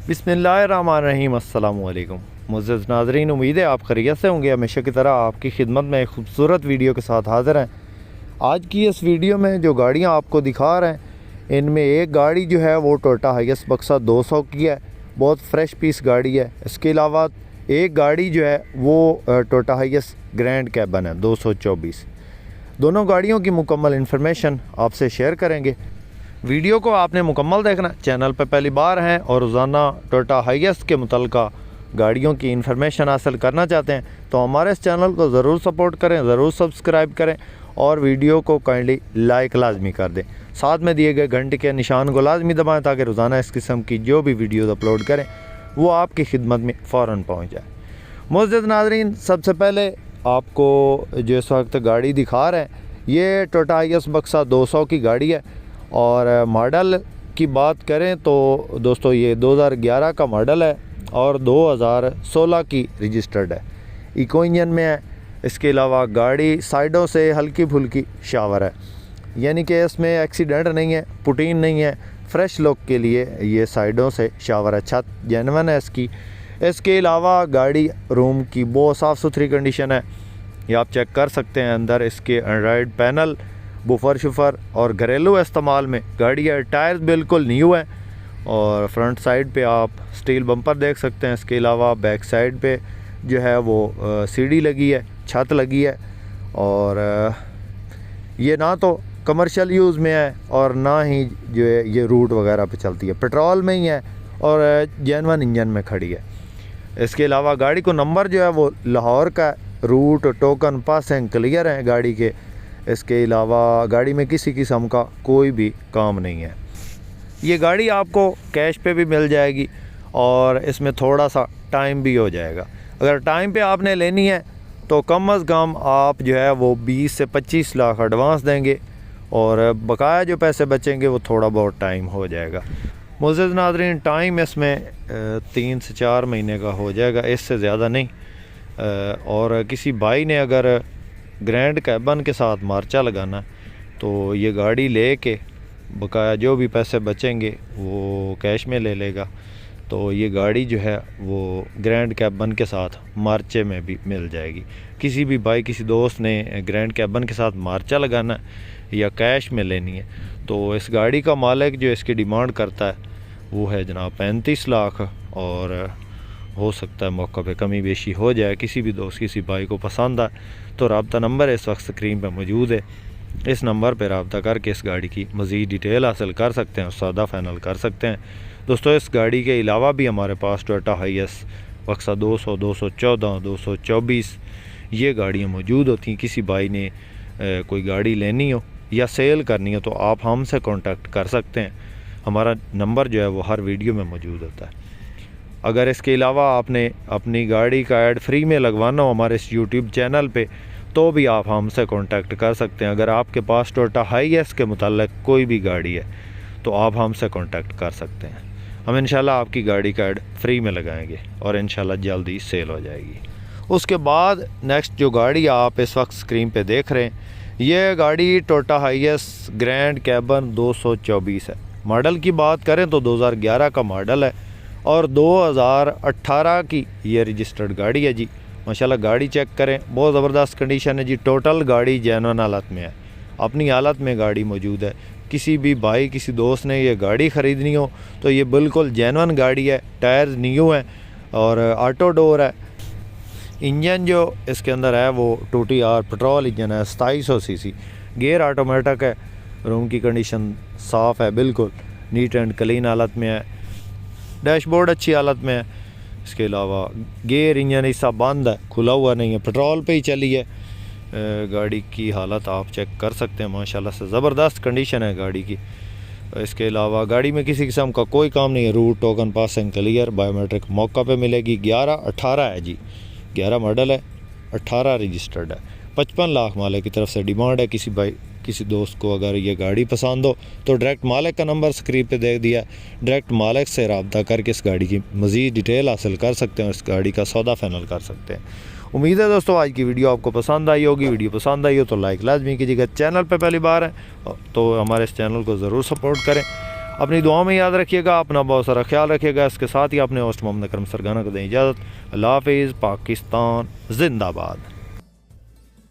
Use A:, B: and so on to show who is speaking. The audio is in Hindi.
A: बिस्मिल्लाहिर्रहमानिर्रहीम। अस्सलामु अलैकुम मुअज़्ज़ज़ नाज़रीन, उम्मीद है आप खैरियत से होंगे। हमेशा की तरह आपकी खिदमत में एक खूबसूरत वीडियो के साथ हाज़िर हैं। आज की इस वीडियो में जो गाड़ियां आपको दिखा रहे हैं, इनमें एक गाड़ी जो है वो टोयोटा हाइएस बक्सा 200 की है, बहुत फ्रेश पीस गाड़ी है। इसके अलावा एक गाड़ी जो है वो टोयोटा हाइएस ग्रैंड कैबन है 224। दोनों गाड़ियों की मुकम्मल इन्फॉर्मेशन आपसे शेयर करेंगे। वीडियो को आपने मुकम्मल देखना। चैनल पर पहली बार हैं और रोज़ाना टोयोटा हाइएस के मुतल्लिक़ा गाड़ियों की इन्फॉर्मेशन हासिल करना चाहते हैं तो हमारे इस चैनल को ज़रूर सपोर्ट करें, ज़रूर सब्सक्राइब करें और वीडियो को काइंडली लाइक लाजमी कर दें। साथ में दिए गए घंटे के निशान को लाजमी दबाएं ताकि रोज़ाना इस किस्म की जो भी वीडियोज़ अपलोड करें वो आपकी खिदमत में फ़ौरन पहुँच जाए। मुअज़्ज़ज़ नाज़रीन, सबसे पहले आपको जो इस वक्त गाड़ी दिखा रहे हैं ये टोयोटा हाइएस बक्सा 200 की गाड़ी है। और मॉडल की बात करें तो दोस्तों ये 2011 का मॉडल है और 2016 की रजिस्टर्ड है। इको इंजन में है। इसके अलावा गाड़ी साइडों से हल्की फुल्की शावर है, यानी कि इसमें एक्सीडेंट नहीं है, पुटीन नहीं है। फ्रेश लुक के लिए ये साइडों से शावर है। छत जेन्युइन है इसकी। इसके अलावा गाड़ी रूम की बहुत साफ़ सुथरी कंडीशन है, ये आप चेक कर सकते हैं। अंदर इसके एंड्रॉयड पैनल, बुफर शुफर और घरेलू इस्तेमाल में गाड़ी है। टायर्स बिल्कुल न्यू है और फ्रंट साइड पे आप स्टील बम्पर देख सकते हैं। इसके अलावा बैक साइड पे जो है वो सीढ़ी लगी है, छत लगी है। और ये ना तो कमर्शियल यूज़ में है और ना ही जो है ये रूट वगैरह पे चलती है, पेट्रोल में ही है और जेन्युइन इंजन में खड़ी है। इसके अलावा गाड़ी को नंबर जो है वो लाहौर का, रूट टोकन पासिंग क्लियर है गाड़ी के। इसके अलावा गाड़ी में किसी किस्म का कोई भी काम नहीं है। ये गाड़ी आपको कैश पे भी मिल जाएगी और इसमें थोड़ा सा टाइम भी हो जाएगा। अगर टाइम पे आपने लेनी है तो कम अज़ कम आप जो है वो 20 से 25 लाख एडवांस देंगे और बकाया जो पैसे बचेंगे वो थोड़ा बहुत टाइम हो जाएगा। मुअज़्ज़ज़ नाज़रीन, टाइम इसमें 3 से 4 महीने का हो जाएगा, इससे ज़्यादा नहीं। और किसी भाई ने अगर ग्रैंड कैबन के साथ मार्चा लगाना तो ये गाड़ी ले के बकाया जो भी पैसे बचेंगे वो कैश में ले लेगा। तो ये गाड़ी जो है वो ग्रैंड कैबन के साथ मार्चे में भी मिल जाएगी। किसी भी भाई, किसी दोस्त ने ग्रैंड कैबन के साथ मार्चा लगाना या कैश में लेनी है तो इस गाड़ी का मालिक जो इसकी डिमांड करता है वो है जनाब 35 लाख। और हो सकता है मौका पे कमी बेशी हो जाए। किसी भी दोस्त, किसी भाई को पसंद आए तो रब्ता नंबर इस वक्त स्क्रीन पर मौजूद है। इस नंबर पर रब्ता करके इस गाड़ी की मज़ीद डिटेल हासिल कर सकते हैं और सौदा फाइनल कर सकते हैं। दोस्तों, इस गाड़ी के अलावा भी हमारे पास टोयोटा हाइएस बक्सा 200, 214, 224 ये गाड़ियाँ मौजूद होती हैं। किसी भाई ने कोई गाड़ी लेनी हो या सेल करनी हो तो आप हमसे कॉन्टैक्ट कर सकते हैं। हमारा नंबर जो है वो हर वीडियो में मौजूद होता है। अगर इसके अलावा आपने अपनी गाड़ी का ऐड फ्री में लगवाना हो हमारे इस यूट्यूब चैनल पे तो भी आप हमसे कांटेक्ट कर सकते हैं। अगर आपके पास टोयोटा हाइएस के मुताल्लिक़ कोई भी गाड़ी है तो आप हमसे कांटेक्ट कर सकते हैं। हम इंशाल्लाह आपकी गाड़ी का ऐड फ्री में लगाएंगे और इंशाल्लाह जल्दी सेल हो जाएगी। उसके बाद नेक्स्ट जो गाड़ी आप इस वक्त स्क्रीन पे देख रहे हैं ये गाड़ी टोयोटा हाइएस ग्रैंड कैबन 224 है। मॉडल की बात करें तो 2011 का मॉडल है और 2018 की ये रजिस्टर्ड गाड़ी है जी। माशाल्लाह गाड़ी चेक करें, बहुत ज़बरदस्त कंडीशन है जी। टोटल गाड़ी जेन्युइन हालत में है, अपनी हालत में गाड़ी मौजूद है। किसी भी भाई, किसी दोस्त ने ये गाड़ी ख़रीदनी हो तो ये बिल्कुल जेन्युइन गाड़ी है। टायर्स न्यू हैं और ऑटो डोर है। इंजन जो इसके अंदर है वो 2TR पेट्रोल इंजन है, 2700 सीसी। गियर ऑटोमेटिक है। रूम की कंडीशन साफ़ है, बिल्कुल नीट एंड क्लीन हालत में है। डैशबोर्ड अच्छी हालत में है। इसके अलावा गियर इंजन हिस्सा बंद है, खुला हुआ नहीं है, पेट्रोल पे ही चली है। गाड़ी की हालत आप चेक कर सकते हैं, माशाल्लाह से ज़बरदस्त कंडीशन है गाड़ी की। इसके अलावा गाड़ी में किसी किस्म का कोई काम नहीं है। Route token passing clear, biometric मौका पे मिलेगी। 11-18 है जी, 11 मॉडल है, 18 रजिस्टर्ड है। 55 लाख मालिक की तरफ से डिमांड है। किसी भाई, किसी दोस्त को अगर ये गाड़ी पसंद हो तो डायरेक्ट मालिक का नंबर स्क्रीन पे दे दिया, डायरेक्ट मालिक से रब्ता करके इस गाड़ी की मज़ीद डिटेल हासिल कर सकते हैं और इस गाड़ी का सौदा फाइनल कर सकते हैं। उम्मीद है दोस्तों आज की वीडियो आपको पसंद आई होगी। वीडियो पसंद आई हो तो लाइक लाजमी कीजिएगा। चैनल पे पहली बार है तो हमारे इस चैनल को ज़रूर सपोर्ट करें अपनी दुआओं में याद रखिएगा, अपना बहुत सारा ख्याल रखिएगा। इसके साथ ही अपने होस्ट मोहम्मद करम सरगाना को दें इजाज़त। अल्लाह हाफिज़। पाकिस्तान जिंदाबाद।